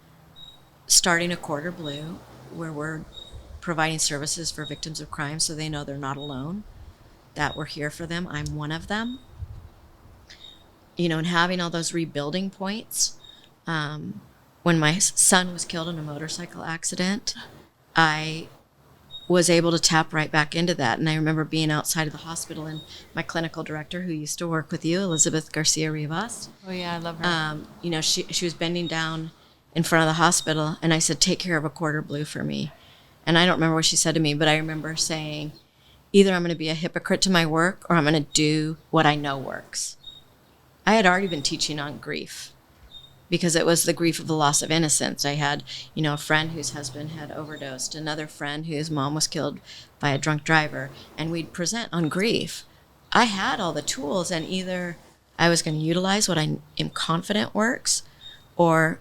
starting AQuarterBlue, where we're providing services for victims of crime so they know they're not alone, that we're here for them. I'm one of them. And having all those rebuilding points. When my son was killed in a motorcycle accident, I was able to tap right back into that. And I remember being outside of the hospital, and my clinical director, who used to work with you, Elizabeth Garcia Rivas. Oh, yeah, I love her. She was bending down in front of the hospital, and I said, take care of AQuarterBlue for me. And I don't remember what she said to me, but I remember saying, either I'm going to be a hypocrite to my work, or I'm going to do what I know works. I had already been teaching on grief, because it was the grief of the loss of innocence. I had, a friend whose husband had overdosed, another friend whose mom was killed by a drunk driver, and we'd present on grief. I had all the tools, and either I was going to utilize what I am confident works, or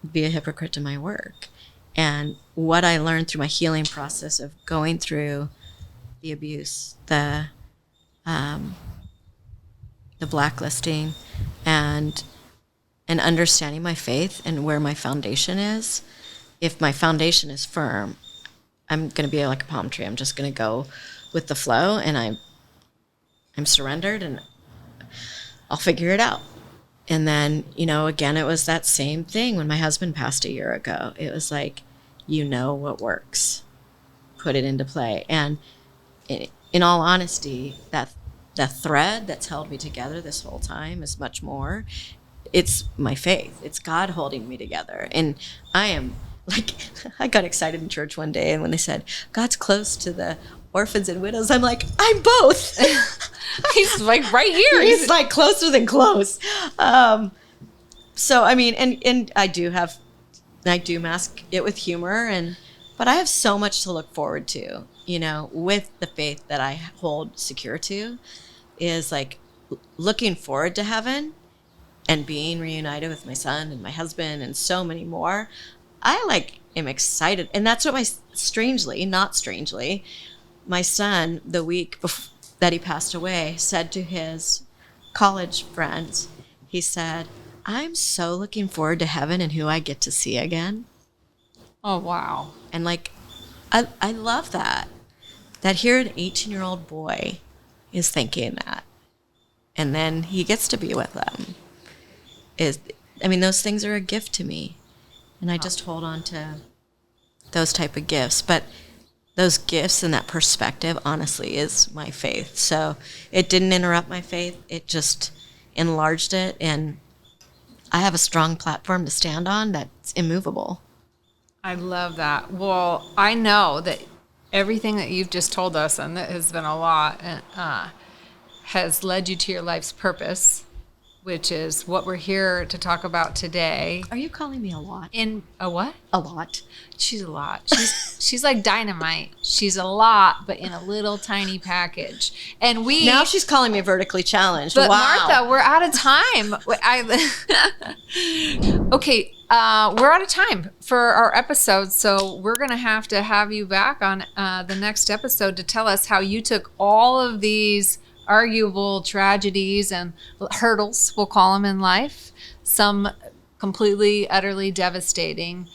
be a hypocrite to my work. And what I learned through my healing process of going through the abuse, the the blacklisting, and understanding my faith and where my foundation is. If my foundation is firm, I'm going to be like a palm tree. I'm just going to go with the flow, and I'm surrendered, and I'll figure it out. And then, again, it was that same thing when my husband passed a year ago. It was like, what works, put it into play. And in all honesty, that the thread that's held me together this whole time is much more. It's my faith. It's God holding me together. And I am like, I got excited in church one day, and when they said, God's close to the orphans and widows, I'm like, I'm both. He's like right here. He's like closer than close. So, I mean, and I do mask it with humor, but I have so much to look forward to, with the faith that I hold secure to, is like looking forward to heaven and being reunited with my son and my husband and so many more. I am excited. And that's what not strangely, my son, the week before that he passed away, said to his college friends, he said, I'm so looking forward to heaven and who I get to see again. Oh, wow. And I love that here an 18-year-old boy is thinking that. And then he gets to be with them. Those things are a gift to me. And I just hold on to those type of gifts. But those gifts and that perspective, honestly, is my faith. So it didn't interrupt my faith. It just enlarged it. And I have a strong platform to stand on that's immovable. I love that. Well, I know that everything that you've just told us, and that has been a lot, has led you to your life's purpose, which is what we're here to talk about today. Are you calling me a lot? In a what? A lot. She's a lot. She's like dynamite. She's a lot, but in a little tiny package. And now she's calling me vertically challenged. But wow. Martha, we're out of time. Okay, we're out of time for our episode, so we're gonna have you back on the next episode to tell us how you took all of these arguable tragedies and hurdles, we'll call them, in life, some completely, utterly devastating,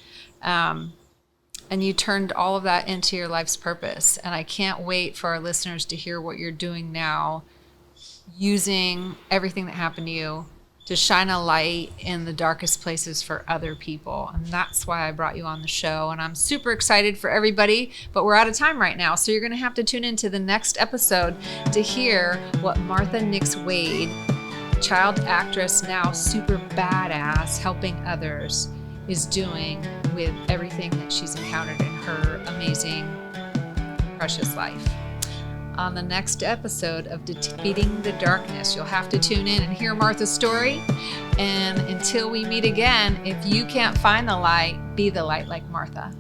and you turned all of that into your life's purpose. And I can't wait for our listeners to hear what you're doing now, using everything that happened to you to shine a light in the darkest places for other people. And that's why I brought you on the show. And I'm super excited for everybody, but we're out of time right now. So you're going to have to tune into the next episode to hear what Martha Nix Wade, child actress, now super badass, helping others, is doing with everything that she's encountered in her amazing, precious life. On the next episode of Defeating the Darkness, you'll have to tune in and hear Martha's story. And until we meet again, if you can't find the light, be the light like Martha.